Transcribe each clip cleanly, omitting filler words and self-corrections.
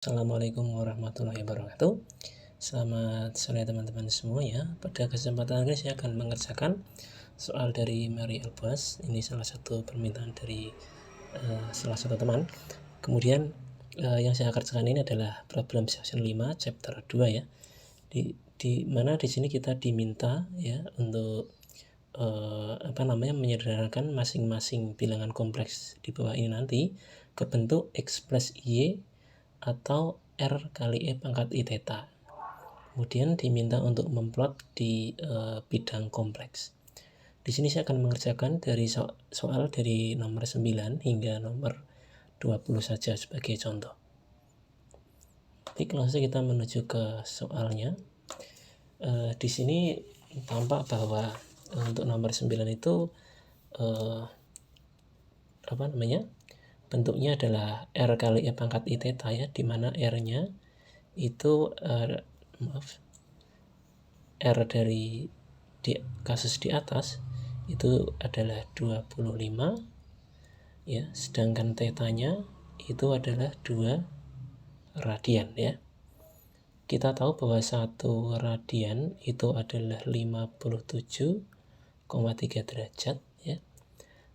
Assalamualaikum warahmatullahi wabarakatuh. Selamat sore teman-teman semuanya. Pada kesempatan ini saya akan mengerjakan soal dari Mary Elbas. Ini salah satu permintaan dari salah satu teman. Kemudian yang saya kerjakan ini adalah problem section 5 chapter 2 ya. Di mana di sini kita diminta ya untuk menyederhanakan masing-masing bilangan kompleks di bawah ini nanti ke bentuk X plus Y atau R kali E pangkat I theta. Kemudian diminta untuk memplot di bidang kompleks. Di sini saya akan mengerjakan dari soal dari nomor 9 hingga nomor 20 saja sebagai contoh. Baik, langsung kita menuju ke soalnya. Di sini tampak bahwa untuk nomor 9 itu bentuknya adalah R kali E pangkat I theta ya, di mana R-nya itu R dari kasus di atas itu adalah 25 ya, sedangkan tetanya itu adalah 2 radian ya. Kita tahu bahwa 1 radian itu adalah 57,3 derajat ya.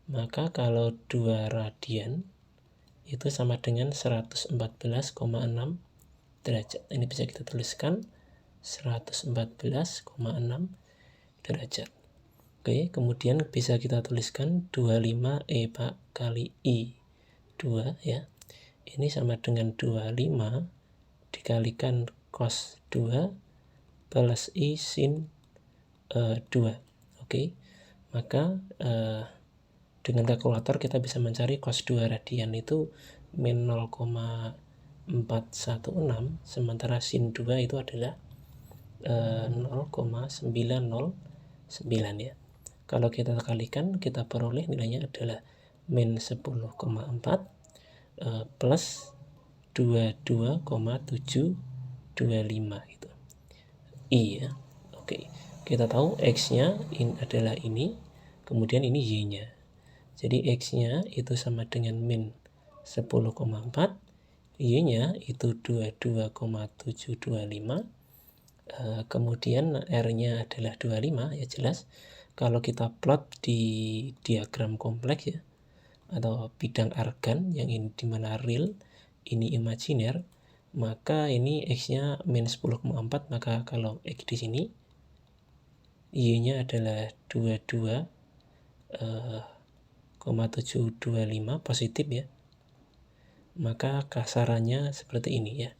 Maka kalau 2 radian itu sama dengan 114,6 derajat. Ini bisa kita tuliskan 114,6 derajat. Oke, kemudian bisa kita tuliskan 25 E kali I 2 ya. Ini sama dengan 25 dikalikan cos 2 plus I sin 2. Oke, maka dengan kalkulator kita bisa mencari cos 2 radian itu min 0,416, sementara sin 2 itu adalah 0,909 ya. Kalau kita kalikan, kita peroleh nilainya adalah min 10,4 plus 22,725 gitu. I ya. Oke, kita tahu X-nya adalah ini, kemudian ini Y-nya. Jadi X-nya itu sama dengan min 10,4, Y-nya itu 22,725, kemudian R-nya adalah 25 ya, jelas. Kalau kita plot di diagram kompleks ya, atau bidang argan yang ini dimana real, ini imajiner, maka ini X-nya min 10,4, maka kalau X di sini, Y-nya adalah 22,725 positif ya, maka kasarannya seperti ini ya.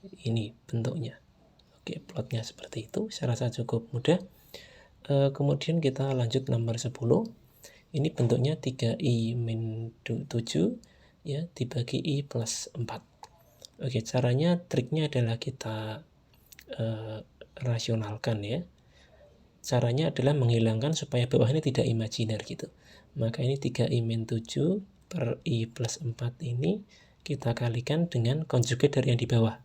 Ini bentuknya. Oke, plotnya seperti itu. Saya rasa cukup mudah. Kemudian kita lanjut nomor 10. Ini bentuknya 3I min 7 ya, dibagi I plus 4. Oke, caranya, triknya adalah kita rasionalkan ya. Caranya adalah menghilangkan supaya bawah ini tidak imajiner gitu. Maka ini 3I min 7 per I plus 4 ini kita kalikan dengan konjugat dari yang di bawah.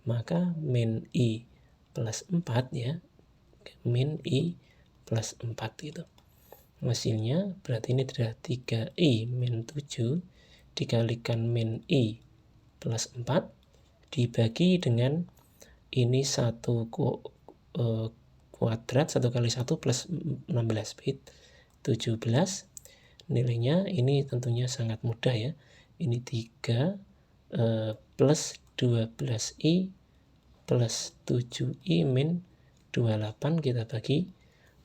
Maka min I plus 4 ya, min I plus 4 gitu. Hasilnya berarti ini adalah 3I min 7 dikalikan min I plus 4 dibagi dengan ini 1 kuadrat, 1 kali 1 plus 16 bit 17. Nilainya ini tentunya sangat mudah ya. Ini 3 plus 12I plus 7I min 28 kita bagi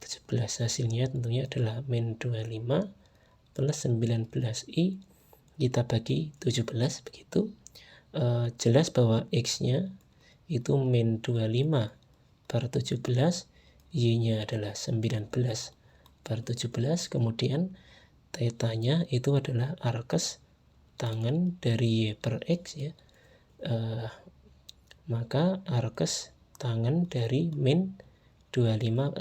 17. Hasilnya tentunya adalah min 25 plus 19I kita bagi 17 begitu. Jelas bahwa X-nya itu min 25 per 17, Y-nya adalah 19 per 17, kemudian tetanya itu adalah arkes tangen dari Y per X ya. Maka arkes tangen dari min 19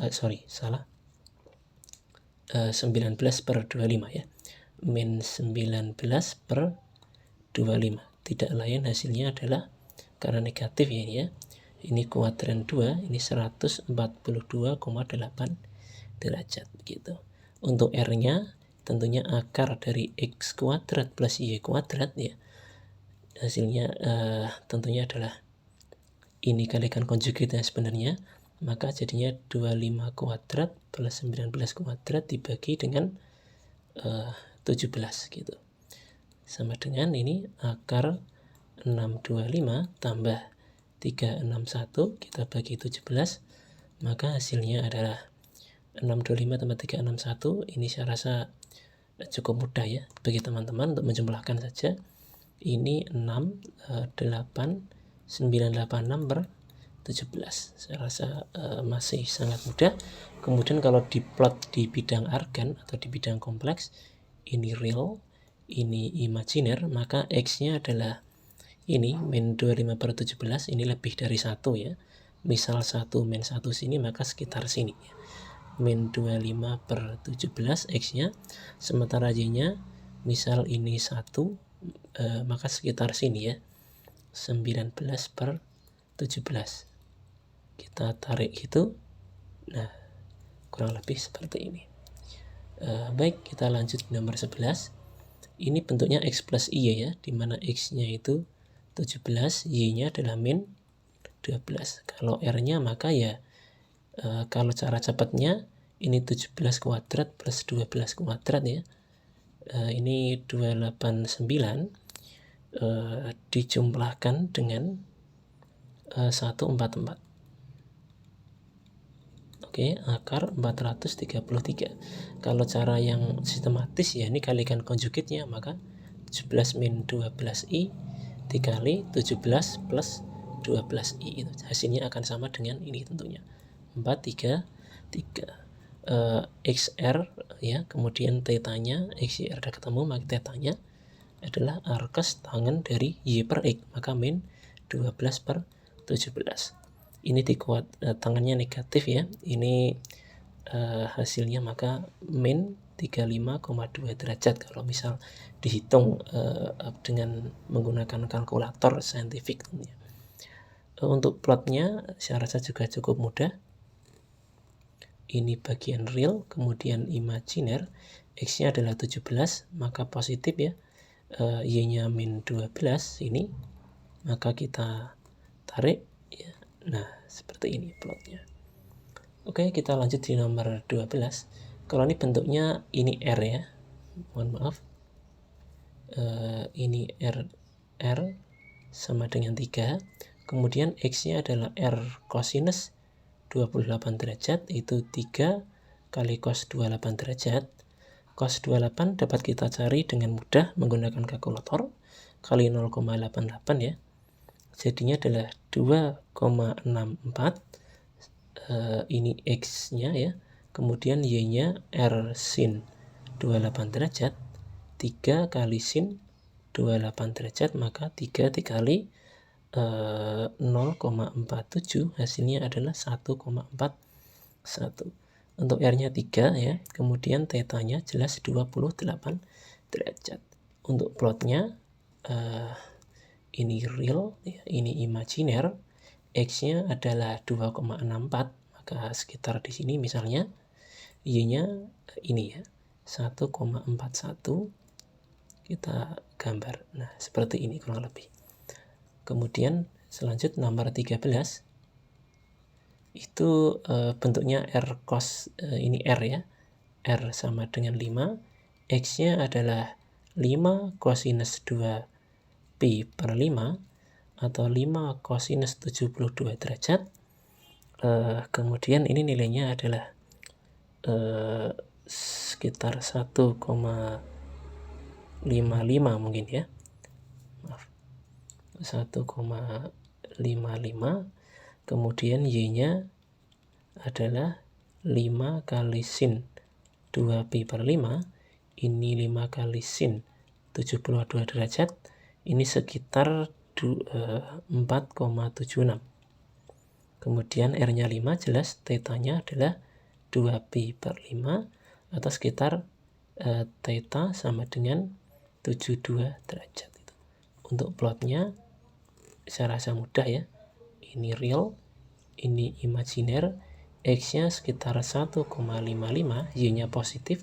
per 25 ya. Min 19 per 25. Tidak lain hasilnya adalah, karena negatif ya ini ya. Ini kuadran 2, ini 142,8 derajat gitu. Untuk R-nya tentunya akar dari X kuadrat plus Y kuadrat ya. hasilnya tentunya adalah ini kalikan konjugatnya sebenarnya, maka jadinya 25 kuadrat plus 19 kuadrat dibagi dengan 17 gitu. Sama dengan ini akar 625 tambah 361 kita bagi 17, maka hasilnya adalah 625 tambah 361. Ini saya rasa cukup mudah ya bagi teman-teman untuk menjumlahkan saja. Ini 6, 8, 986 per 17. Saya rasa masih sangat mudah. Kemudian kalau diplot di bidang argan atau di bidang kompleks, ini real, ini imajiner, maka X-nya adalah ini min 25 per 17, ini lebih dari 1 ya. Misal 1 min 1 sini, maka sekitar sini ya. Min 25 per 17 X-nya, sementara Y-nya misal ini 1, maka sekitar sini ya, 19 per 17. Kita tarik itu, nah kurang lebih seperti ini. Baik, kita lanjut nomor 11. Ini bentuknya X plus Y ya, dimana X-nya itu 17, Y-nya adalah min 12. Kalau R-nya maka ya kalau cara cepatnya ini 17 kuadrat plus 12 kuadrat ya. Ini 289 dijumlahkan dengan 144. Oke, akar 433. Kalau cara yang sistematis ya ini kalikan konjugatnya, maka 17 min 12i dikali 17 plus 12i itu hasilnya akan sama dengan ini tentunya 433 XR ya, kemudian tetanya XR udah ketemu, maka tetanya adalah arcus tangen dari Y per X, maka min 12 per 17. Ini tangannya negatif ya, ini hasilnya maka min 35,2 derajat kalau misal dihitung dengan menggunakan kalkulator saintifik tentunya. Untuk plotnya saya rasa juga cukup mudah. Ini bagian real, kemudian imajiner, X-nya adalah 17, maka positif ya, Y-nya min 12 ini, maka kita tarik ya. Nah, seperti ini plotnya. Oke, kita lanjut di nomor 12. Kalau ini bentuknya ini R ya, mohon maaf, ini R sama dengan 3, kemudian X-nya adalah R cosinus 28 derajat, itu 3 kali cos 28 derajat. Cos 28 dapat kita cari dengan mudah menggunakan kalkulator, kali 0,88 ya. Jadinya adalah 2,64, ini X-nya ya, kemudian Y-nya R sin 28 derajat, 3 kali sin 28 derajat, maka 3 dikali 0,47 hasilnya adalah 1,41. Untuk R-nya 3 ya, kemudian tetanya jelas 28 derajat. Untuk plotnya ini real ya, ini imajiner, X-nya adalah 2,64, maka sekitar di sini misalnya Y-nya ini ya, 1,41 kita gambar. Nah, seperti ini kurang lebih. Kemudian selanjutnya nomor 13 itu bentuknya R cos, ini R ya, R sama dengan 5, X-nya adalah 5 cosinus 2 pi per 5 atau 5 cosinus 72 derajat. Kemudian ini nilainya adalah sekitar 1,55 mungkin ya, maaf, 1,55. Kemudian Y-nya adalah 5 kali sin 2 pi per 5, ini 5 kali sin 72 derajat, ini sekitar 4,76. Kemudian R-nya 5, jelas tetanya adalah 2 pi per 5 atau sekitar theta sama dengan 72 derajat. Untuk plotnya saya rasa mudah ya. Ini real, ini imajiner, X-nya sekitar 1,55, Y-nya positif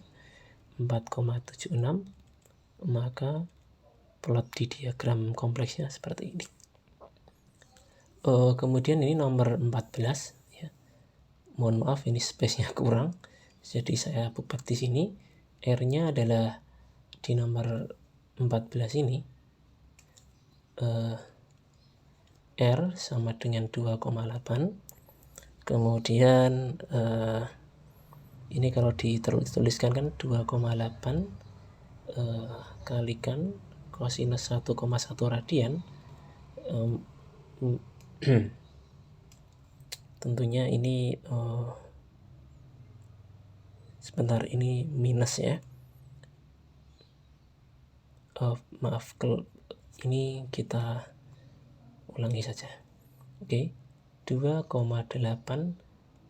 4,76, maka plot di diagram kompleksnya seperti ini. Kemudian ini nomor 14 ya. Mohon maaf ini space-nya kurang. Jadi saya buat di sini. R-nya adalah di nomor 14 ini. R sama dengan 2,8. Kemudian ini kalau dituliskan kan 2,8 kalikan kosinus 1,1 radian. Tentunya ini sebentar, ini minus ya. Maaf, ini kita ulangi saja. Oke. 2,8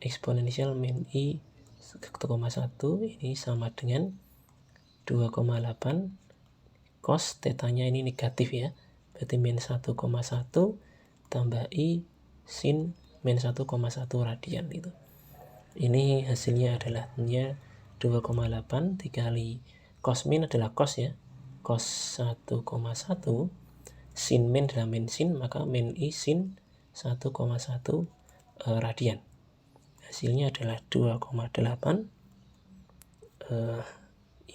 eksponensial min I 1,1 ini sama dengan 2,8 cos tetanya ini negatif ya. Berarti min 1,1 tambah I sin min 1,1 radian itu. Ini hasilnya adalah tentunya 2,8 dikali cos min adalah cos ya. Cos 1,1 sin min adalah min sin, maka min I sin 1,1 radian. Hasilnya adalah 2,8.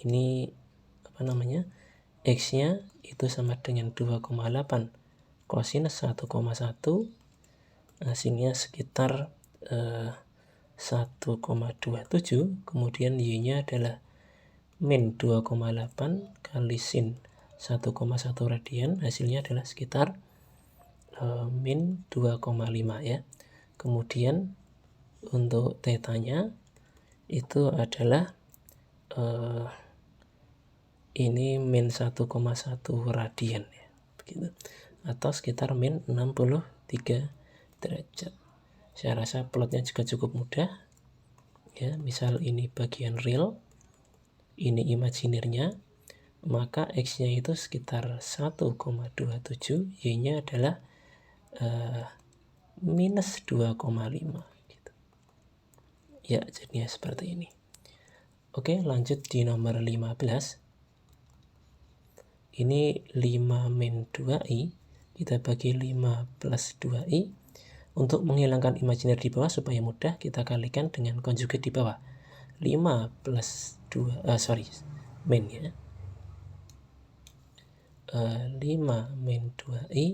Ini apa namanya? X-nya itu sama dengan 2,8 kosinus 1,1. Hasilnya sekitar 1,27. Kemudian Y-nya adalah min 2,8 kali sin 1,1 radian. Hasilnya adalah sekitar min 2,5 ya. Kemudian untuk tetanya itu adalah ini min 1,1 radian ya, begitu, atau sekitar min 63 derajat. Saya rasa plotnya juga cukup mudah ya. Misal ini bagian real, ini imajinernya, maka X-nya itu sekitar 1,27, Y-nya adalah minus 2,5 gitu. Ya, jadinya seperti ini. Oke, lanjut di nomor 15. Ini 5 min 2i, kita bagi 5 plus 2i. Untuk menghilangkan imajiner di bawah supaya mudah, kita kalikan dengan konjugat di bawah. 5 plus 2, min ya. 5 min 2i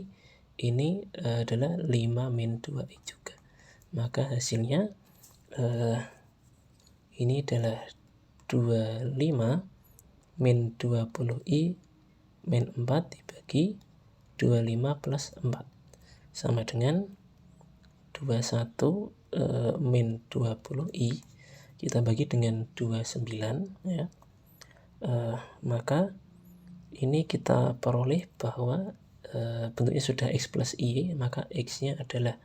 ini adalah 5 min 2i juga. Maka hasilnya ini adalah 25 min 20i min 4 dibagi 25 plus 4 sama dengan 21 min 20i kita bagi dengan 29 ya. Maka ini kita peroleh bahwa bentuknya sudah X plus Y, maka X-nya adalah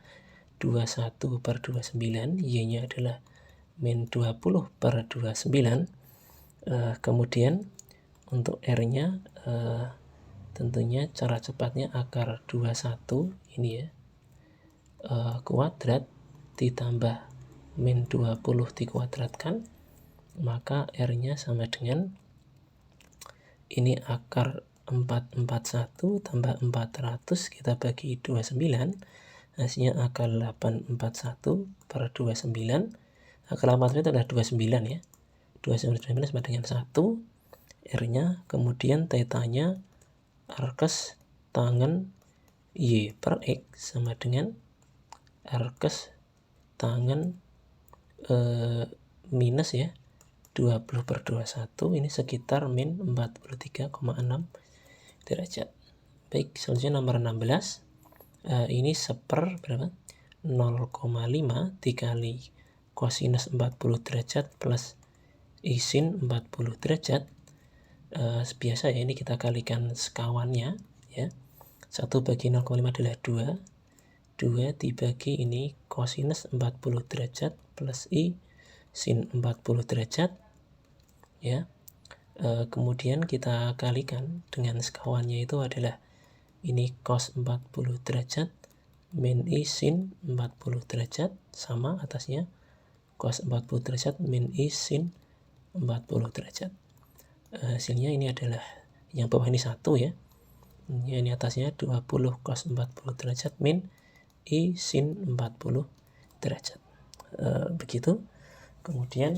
21 per 29, Y-nya adalah min 20 per 29. Kemudian untuk R-nya tentunya cara cepatnya akar 21 ini ya, kuadrat ditambah min 20 dikuadratkan, maka R-nya sama dengan ini akar 441 tambah 400 kita bagi 29, hasilnya akar 841 per 29. Akar 8 itu adalah 29 ya. 29 sama dengan 1 R-nya, kemudian tetanya arkes tangen Y per X sama dengan arkes tangen minus ya 20 per 21, ini sekitar min 43,6 derajat. Baik, selanjutnya nomor 16. Ini seper berapa? 0,5 dikali kosinus 40 derajat plus I sin 40 derajat. Biasa ya, ini kita kalikan sekawannya ya. 1 bagi 0,5 adalah 2. 2 dibagi ini kosinus 40 derajat plus I sin 40 derajat ya. Kemudian kita kalikan dengan sekawannya itu adalah ini cos 40 derajat min I sin 40 derajat sama atasnya cos 40 derajat min I sin 40 derajat. Hasilnya ini adalah yang bawah ini 1 ya. Ini atasnya 20 cos 40 derajat min I sin 40 derajat. Begitu. Kemudian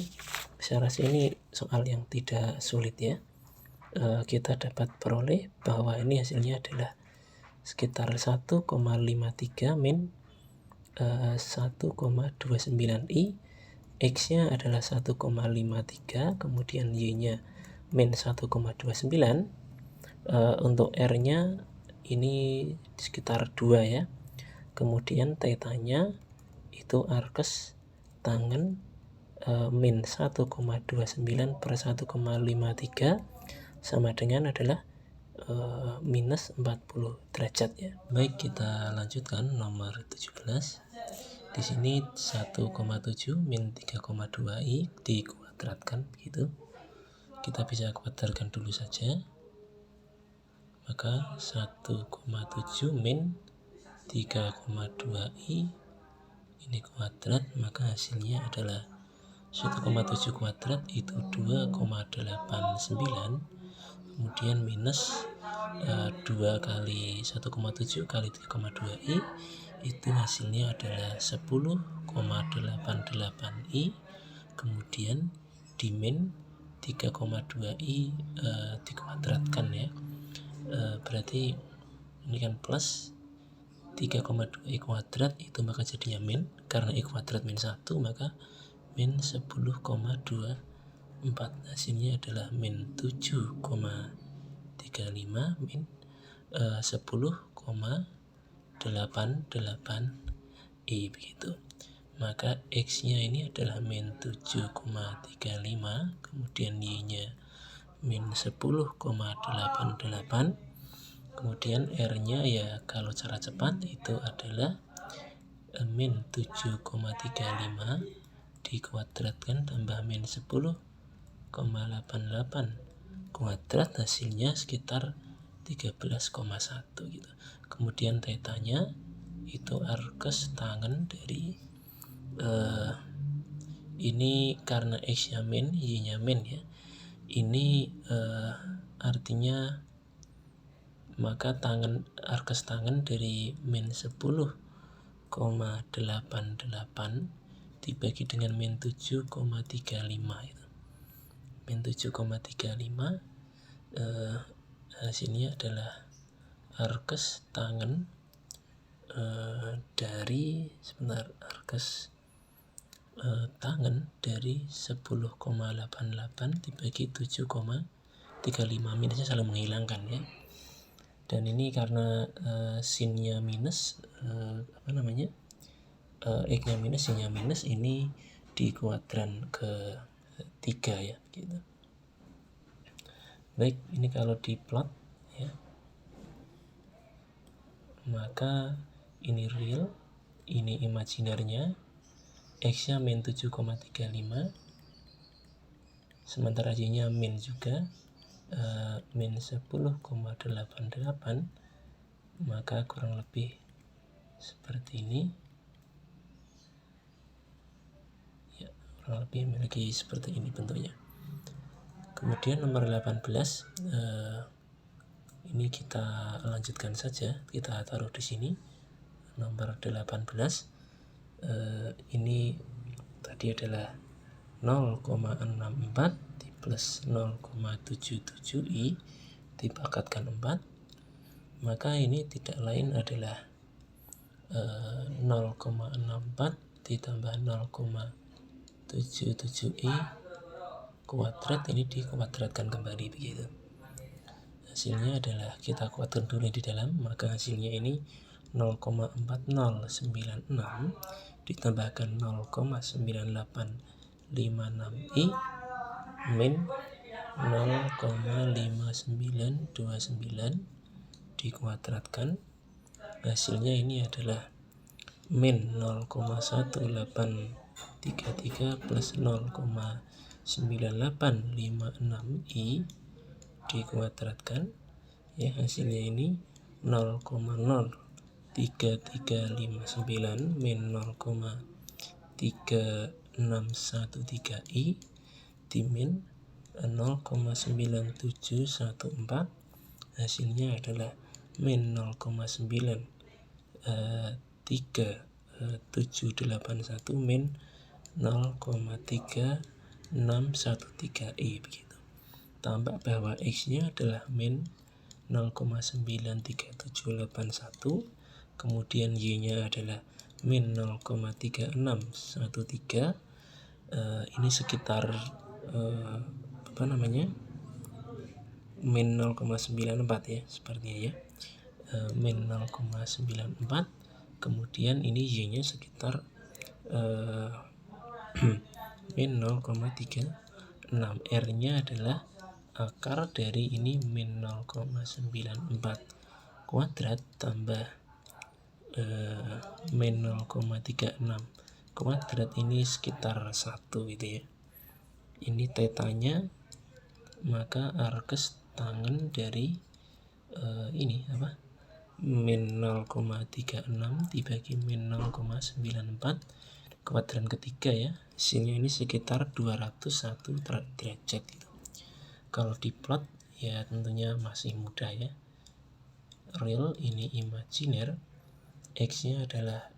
saya rasa ini soal yang tidak sulit ya. Kita dapat peroleh bahwa ini hasilnya adalah sekitar 1,53 min 1,29i. X-nya adalah 1,53, kemudian Y-nya min 1,29. Untuk R-nya ini sekitar 2 ya. Kemudian θ-nya itu arkes tangen min 1,29 per 1,53 sama dengan adalah minus 40 derajat ya. Baik, kita lanjutkan nomor 17. Di sini 1,7 min 3,2i dikuadratkan begitu. Kita bisa kuadratkan dulu saja. Maka 1,7 min 3,2i ini kuadrat, maka hasilnya adalah 1,7 kuadrat itu 2,89, kemudian minus 2 kali 1,7 kali 3,2i itu hasilnya adalah 10,88i, kemudian dimin 3,2i dikuadratkan ya. Berarti ini kan plus 3,2i kuadrat itu maka jadinya min, karena i kuadrat min 1 maka min 10,24, hasilnya adalah min 7,35 min 10,88i begitu. Maka X-nya ini adalah min 7,35, kemudian Y-nya min 10,88, kemudian R-nya ya kalau cara cepat itu adalah min 7,35 dikuadratkan tambah min 10,88 kuadrat, hasilnya sekitar 13,1 gitu. Kemudian θ-nya itu arkes tangen dari ini karena X-nya min, Y-nya min ya. Ini artinya maka arkes tangen dari min 10,88 dibagi dengan min 7,35 itu. Min 7,35 hasilnya adalah arkes tangen dari tangen dari 10,88 dibagi 7,35, minusnya selalu menghilangkan ya. Dan ini karena sinnya minus X-nya minus, Y-nya minus, ini di kuadran ke 3 ya gitu. Baik, ini kalau diplot ya, maka ini real, ini imajinernya. X-nya min 7,35, sementara Y-nya min juga min 10,88, maka kurang lebih seperti ini ya, kurang lebih memiliki seperti ini bentuknya. Kemudian nomor 18 ini kita lanjutkan saja, kita taruh di sini. Nomor 18 ini tadi adalah 0,64 plus 0,77i dipakatkan 4, maka ini tidak lain adalah 0,64 ditambah 0,77i kuadrat, ini dikuadratkan kembali begitu. Hasilnya adalah kita kuadratkan dulu di dalam, maka hasilnya ini 0,4096 ditambahkan 0,9856i min 0,5929 dikuadratkan, hasilnya ini adalah min 0,1833 plus 0,9856i dikuadratkan ya, hasilnya ini 0,03359 min 0,3613i dimin 0,9714, hasilnya adalah min 0,9371 min 0,3613i begitu. Tambah bahwa X-nya adalah min 0,93781, kemudian Y-nya adalah min 0,3613. Ini sekitar min 0,94 ya sepertinya ya, min 0,94. Kemudian ini Y-nya sekitar min 0,36. R-nya adalah akar dari ini min 0,94 kuadrat tambah min 0,36 kuadrat, ini sekitar 1 gitu ya. Ini tetanya, maka arcus tangen dari min 0,36 dibagi min 0,94 kuadran ketiga ya, hasilnya ini sekitar 201 derajat gitu. Kalau diplot ya tentunya masih mudah ya, real ini imajiner, X-nya adalah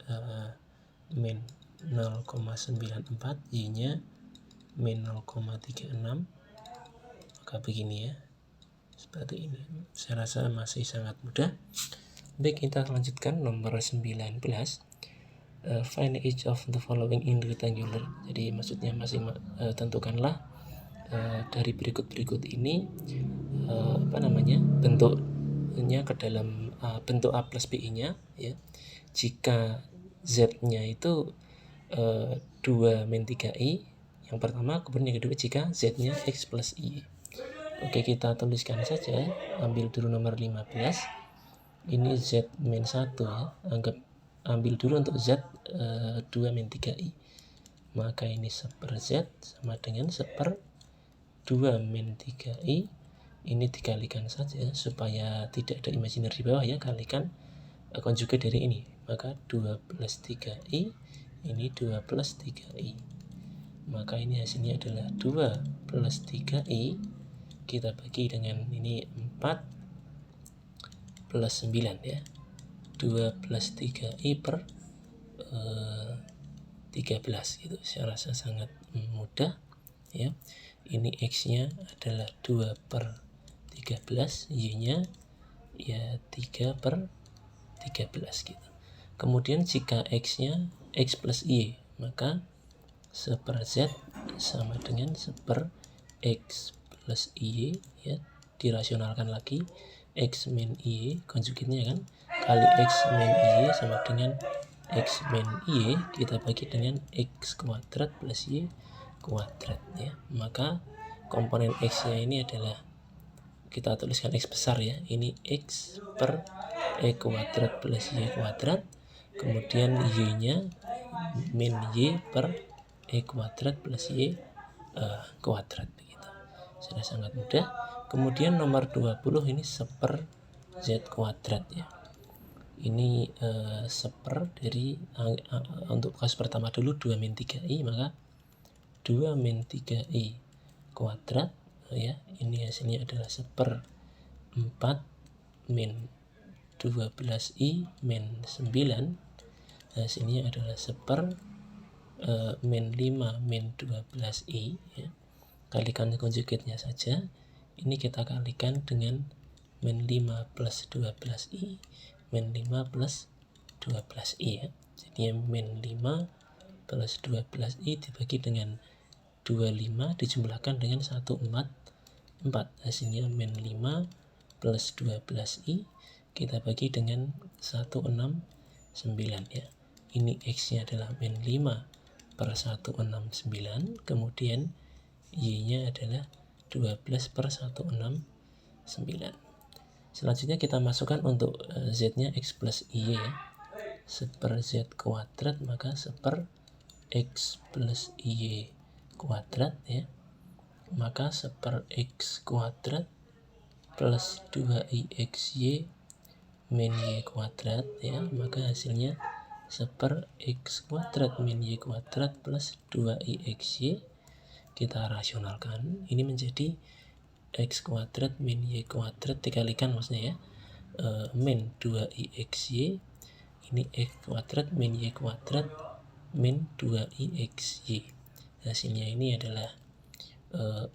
min 0,94, Y-nya min 0,36, maka begini ya, seperti ini. Saya rasa masih sangat mudah. Baik, kita lanjutkan nomor 19. Find each of the following in rectangular. Jadi maksudnya masih tentukanlah dari berikut ini bentuknya ke dalam bentuk A plus BI-nya ya. Jika Z-nya itu 2 min 3i yang pertama, kemudian yang kedua jika Z-nya X plus Y. Oke, kita tuliskan saja, ambil dulu nomor 15. Ini Z min 1 ya, ambil dulu untuk Z 2 min 3i. Maka ini 1 per Z sama dengan 1 per 2 min 3i. Ini dikalikan saja supaya tidak ada imajiner di bawah ya, kalikan konjugat dari ini. Maka 2 plus 3i, ini 2 plus 3i. Maka ini hasilnya adalah 2 plus 3i. Kita bagi dengan ini 4 plus 9 ya. 2 plus 3i per 13 gitu. Saya rasa sangat mudah ya. Ini X-nya adalah 2 per 13, Y-nya ya 3 per 13 gitu. Kemudian jika X-nya X plus Y, maka 1 per Z sama dengan 1 per X plus Y ya, dirasionalkan lagi, X min Y konjugatnya kan, kali X min Y sama dengan X min Y, kita bagi dengan X kuadrat plus Y kuadrat ya. Maka komponen X nya ini adalah, kita tuliskan X besar ya, ini X per E kuadrat plus Y kuadrat, kemudian Y nya min Y per E kuadrat plus Y kuadrat begitu. Sudah sangat mudah. Kemudian nomor 20 ini 1 per Z kuadrat ya. Ini 1 per dari untuk kasus pertama dulu 2 min 3i, maka 2 min 3i kuadrat ya. Ini hasilnya adalah 1 per 4 min 12i min 9. Hasilnya adalah 1 per min 5 min 12i ya. Kalikan konjugatnya saja. Ini kita kalikan dengan min 5 plus 12i, min 5 plus 12i ya. Jadi min 5 plus 12i dibagi dengan 25 dijumlahkan dengan 144. Hasilnya min 5 plus 12i kita bagi dengan 169 ya. Ini X-nya adalah min 5 per 169, kemudian Y-nya adalah 12 per 169. Selanjutnya kita masukkan untuk Z-nya X plus Y ya. 1 per Z kuadrat, maka 1 per X plus Y kuadrat ya. Maka 1 per X kuadrat plus 2IXY min Y kuadrat ya. Maka hasilnya 1 per X kuadrat min Y kuadrat plus 2IXY. Kita rasionalkan, ini menjadi X kuadrat min Y kuadrat dikalikan maksudnya ya, min 2IXY, ini X kuadrat min Y kuadrat min 2IXY. Hasilnya ini adalah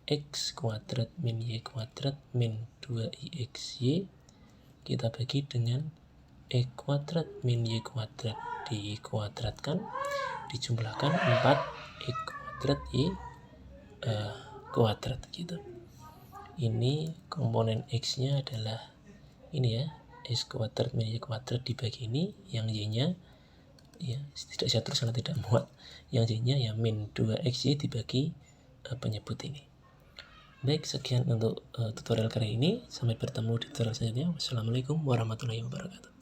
X kuadrat min Y kuadrat min 2IXY kita bagi dengan X kuadrat min Y kuadrat dikuadratkan, dijumlahkan 4X kuadrat Y kuadrat gitu. Ini komponen X nya adalah ini ya, X kuadrat min Y kuadrat dibagi ini, yang Y nya ya tidak bisa terus karena tidak muat, yang Y nya ya min 2XY dibagi penyebut ini. Baik, sekian untuk tutorial kali ini, sampai bertemu di tutorial selanjutnya. Wassalamualaikum warahmatullahi wabarakatuh.